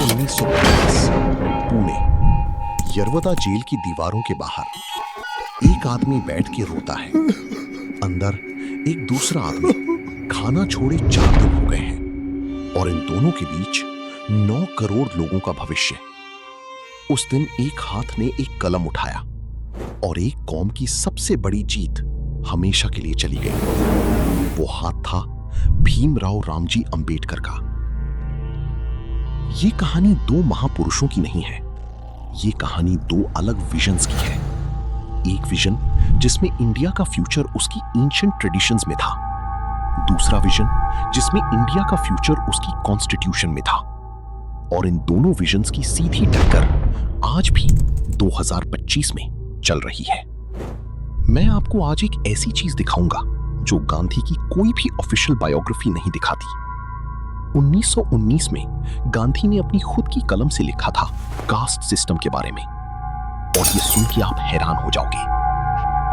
1932 Pune. Yerawada jail की दीवारों के बाहर एक आदमी बैठ के रोता है। अंदर एक दूसरा आदमी खाना छोड़े 4 दिन हो गए हैं और इन दोनों के बीच 9 करोड़ लोगों का भविष्य। उस दिन एक हाथ ने एक कलम उठाया और एक कौम की सबसे बड़ी जीत हमेशा के लिए चली गई। वो हाथ था भीमराव रामजी अंबेडकर का। ये कहानी 2 महापुरुषों की नहीं है, ये कहानी 2 अलग विजन्स की है। एक विजन जिसमें इंडिया का फ्यूचर उसकी एंशिएंट ट्रेडिशंस में था, दूसरा विजन जिसमें इंडिया का फ्यूचर उसकी कॉन्स्टिट्यूशन में था। और इन दोनों विजन्स की सीधी टक्कर आज भी 2025 में चल रही है। मैं आपको आज एक ऐसी चीज दिखाऊंगा जो गांधी की कोई भी ऑफिशियल बायोग्राफी नहीं दिखाती। 1919 में गांधी ने अपनी खुद की कलम से लिखा था कास्ट सिस्टम के बारे में, और ये सुन के आप हैरान हो जाओगे।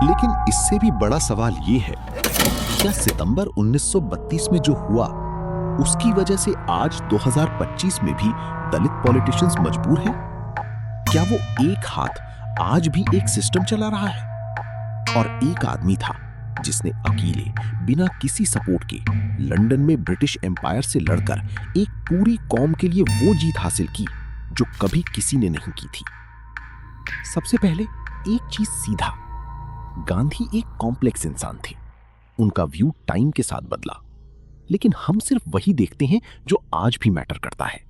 लेकिन इससे भी बड़ा सवाल ये है, क्या सितंबर 1932 में जो हुआ उसकी वजह से आज 2025 में भी दलित पॉलिटिशियंस मजबूर हैं? क्या वो एक हाथ आज भी एक सिस्टम चला रहा है? और एक आदमी था जिसने अकेले बिना किसी सपोर्ट के लंदन में ब्रिटिश एम्पायर से लड़कर एक पूरी कौम के लिए वो जीत हासिल की जो कभी किसी ने नहीं की थी। सबसे पहले एक चीज सीधा, गांधी एक कॉम्प्लेक्स इंसान थे। उनका व्यू टाइम के साथ बदला, लेकिन हम सिर्फ वही देखते हैं जो आज भी मैटर करता है।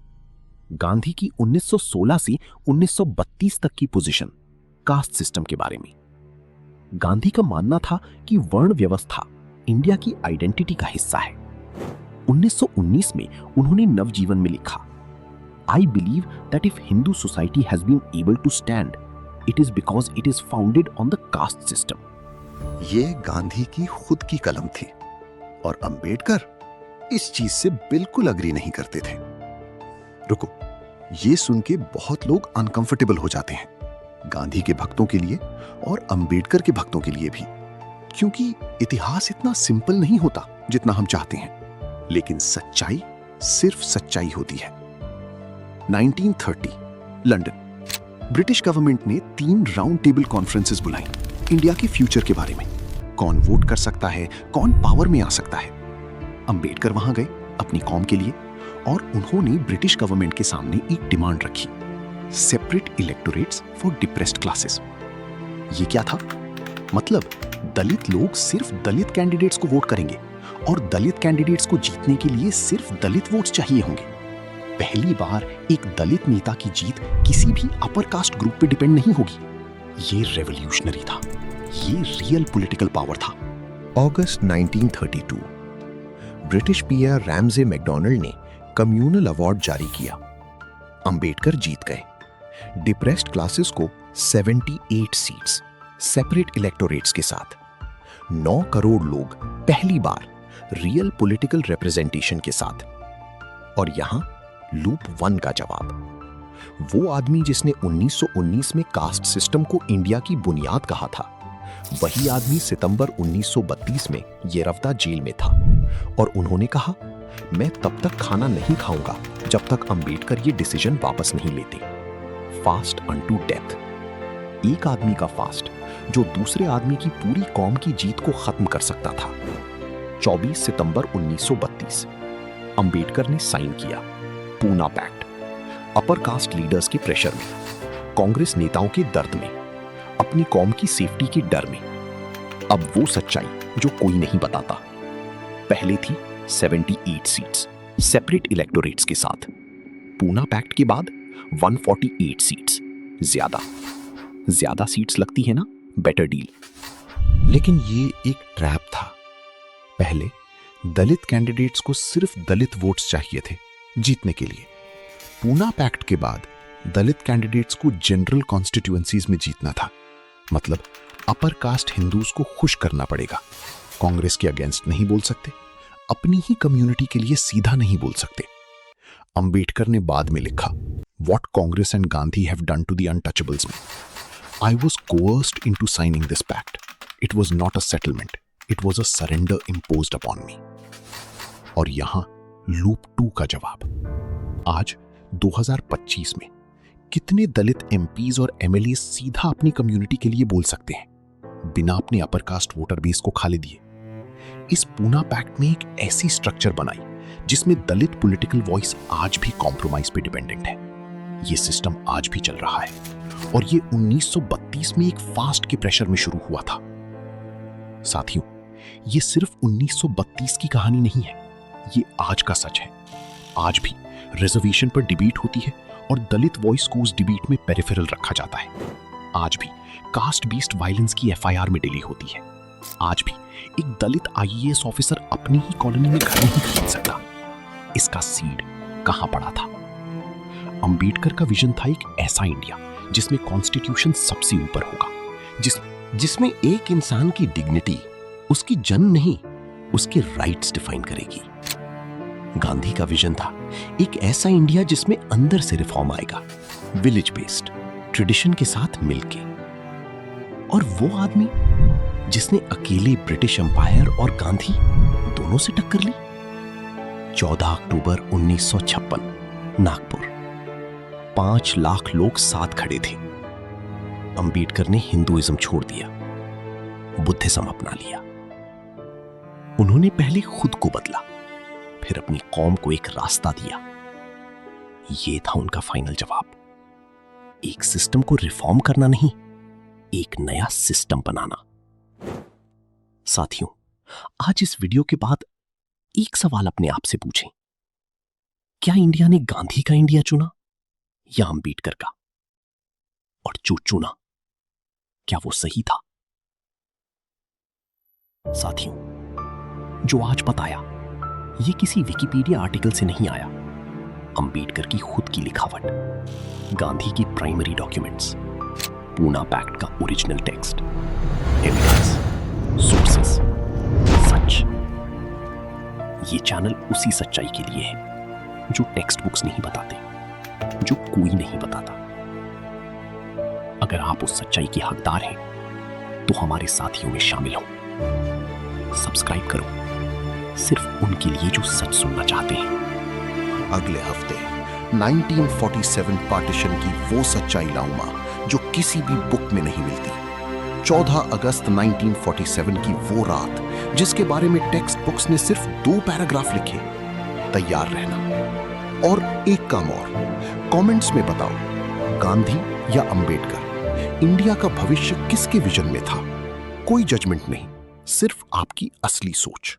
गांधी की 1916 से 1932 तक की पोजीशन कास्ट सिस्टम के बारे में। गांधी का मानना था कि वर्ण व्यवस्था इंडिया की आइडेंटिटी का हिस्सा है। 1919 में उन्होंने नवजीवन में लिखा, I believe that if Hindu society has been able to stand, it is because it is founded on the caste system. ये गांधी की खुद की कलम थी और अंबेडकर इस चीज से बिल्कुल अग्री नहीं करते थे। रुको, ये सुन के बहुत लोग अनकंफर्टेबल हो जाते हैं, गांधी के भक्तों के लिए और अंबेडकर के भक्तों के लिए भी, क्योंकि इतिहास इतना सिंपल नहीं होता जितना हम चाहते हैं। लेकिन सच्चाई सिर्फ सच्चाई होती है। 1930 लंदन, ब्रिटिश गवर्नमेंट ने 3 राउंड टेबल कॉन्फ्रेंसेस बुलाई इंडिया के फ्यूचर के बारे में। कौन वोट कर सकता है, कौन पावर में आ सकता है। अंबेडकर वहां गए अपनी कौम के लिए और उन्होंने ब्रिटिश गवर्नमेंट के सामने एक डिमांड रखी, separate electorates for depressed classes. ये क्या था? मतलब दलित लोग सिर्फ दलित कैंडिडेट्स को वोट करेंगे और दलित कैंडिडेट्स को जीतने के लिए सिर्फ दलित वोट्स चाहिए होंगे। पहली बार एक दलित नेता की जीत किसी भी अपर कास्ट ग्रुप पे डिपेंड नहीं होगी। ये रेवोल्यूशनरी था, ये रियल पॉलिटिकल पावर था। अगस्त 1932 ब्रिटिश पीआर रैमजे मैकडॉनल्ड ने कम्युनल अवार्ड जारी किया। अंबेडकर जीत गए। डिप्रेस्ड क्लासेस को 78 सीट्स सेपरेट इलेक्टोरेट्स के साथ 9 करोड़ लोग पहली बार रियल पॉलिटिकल रिप्रेजेंटेशन के साथ। और यहां लूप 1 का जवाब, वो आदमी जिसने 1919 में कास्ट सिस्टम को इंडिया की बुनियाद कहा था, वही आदमी सितंबर 1932 में यरवदा जेल में था और उन्होंने कहा, मैं तब तक खाना नहीं खाऊंगा जब तक अंबेडकर ये डिसीजन वापस नहीं लेते। फास्ट अनटू डेथ, एक आदमी का फास्ट जो दूसरे आदमी की पूरी कौम की जीत को खत्म कर सकता था। 24 सितंबर 1932 अंबेडकर ने साइन किया Poona pact. Upper caste leaders के प्रेशर में, कांग्रेस नेताओं के दर्द में, अपनी कौम की सेफ्टी के डर में। अब वो सच्चाई जो कोई नहीं बताता। पहले थी 78 सीट्स सेपरेट इलेक्टोरेट्स के साथ, पूना पैक्ट के बाद 148 सीट्स। ज्यादा सीट्स लगती है ना, बेटर डील। लेकिन ये एक ट्रैप था। पहले दलित कैंडिडेट्स को सिर्फ दलित वोट्स चाहिए थे जीतने के लिए। पूना पैक्ट के बाद दलित कैंडिडेट्स को जनरल कॉन्स्टिट्यूएंसीज में जीतना था। मतलब अपर कास्ट हिंदूज को खुश करना पड़ेगा। कांग्रेस के अगेंस्ट नहीं बोल सकते, अपनी ही कम्युनिटी के लिए सीधा नहीं बोल सकते। अंबेडकर ने बाद में लिखा, what Congress and Gandhi have done to the untouchables में। I was coerced into signing this pact. It was not a settlement, it was a surrender imposed upon me. और यहां लूप 2 का जवाब। आज 2025 में कितने दलित एमपीज और एमएलए सीधा अपनी कम्युनिटी के लिए बोल सकते हैं, बिना अपने अपर कास्ट वोटर बेस को खाली दिए? इस पूना पैक्ट में एक ऐसी स्ट्रक्चर बनाई जिसमें दलित पॉलिटिकल वॉइस आज भी कॉम्प्रोमाइज पे डिपेंडेंट है। ये सिस्टम आज भी चल रहा है और ये 1932 में एक फास्ट के प्रेशर में शुरू हुआ था। साथियों, ये सिर्फ 1932 की कहानी नहीं है, ये आज का सच है। आज भी रिजर्वेशन पर डिबेट होती है और दलित वॉइस को उस डिबेट में पेरिफेरल रखा जाता है। आज भी कास्ट बेस्ड वायलेंस की एफआईआर में डिले होती है। आज भी एक दलित आईएएस ऑफिसर अपनी ही कॉलोनी में घर नहीं खरीद सकता। इसका सीड कहां पड़ा था? अंबेडकर का विजन था एक ऐसा इंडिया जिसमें कॉन्स्टिट्यूशन सबसे ऊपर होगा, जिसमें एक इंसान की डिग्निटी उसकी जन्म नहीं, उसके राइट्स डिफाइन करेगी। गांधी का विजन था एक ऐसा इंडिया जिसमें अंदर से रिफॉर्म आएगा, विलेज बेस्ड, ट्रेडिशन के साथ मिलके। और वो आदमी जिसने अकेले ब्रिटिश एम्पायर और गांधी दोनों से टक्कर ली। 14 अक्टूबर 1956, नागपुर। 5 लाख लोग साथ खड़े थे। अंबेडकर ने हिंदुइज्म छोड़ दिया, बुद्धिज्म अपना लिया। उन्होंने पहले खुद को बदला, फिर अपनी कौम को एक रास्ता दिया। यह था उनका फाइनल जवाब। एक सिस्टम को रिफॉर्म करना नहीं, एक नया सिस्टम बनाना। साथियों, आज इस वीडियो के बाद एक सवाल अपने आप से पूछें। क्या इंडिया ने गांधी का इंडिया चुना या अंबेडकर का? और जो चुना, क्या वो सही था? साथियों, जो आज बताया ये किसी विकिपीडिया आर्टिकल से नहीं आया। अंबेडकर की खुद की लिखावट, गांधी की प्राइमरी डॉक्यूमेंट्स, पूना पैक्ट का ओरिजिनल टेक्स्ट, एविडेंस, सोर्सेस, सच। ये चैनल उसी सच्चाई के लिए है जो टेक्स्ट बुक्स नहीं बताते, जो कोई नहीं बताता। अगर आप उस सच्चाई के हकदार हैं तो हमारे साथियों में शामिल हो। सब्सक्राइब करो, सिर्फ उनके लिए जो सच सुनना चाहते हैं। अगले हफ्ते 1947 पार्टीशन की वो सच्चाई लाऊंगा जो किसी भी बुक में नहीं मिलती। 14 अगस्त 1947 की वो रात जिसके बारे में टेक्स्ट बुक्स ने सिर्फ 2 पैराग्राफ लिखे। तैयार रहना। और एक काम और, कमेंट्स में बताओ, गांधी या अंबेडकर, इंडिया का भविष्य किसके विजन में था? कोई जजमेंट नहीं, सिर्फ आपकी असली सोच।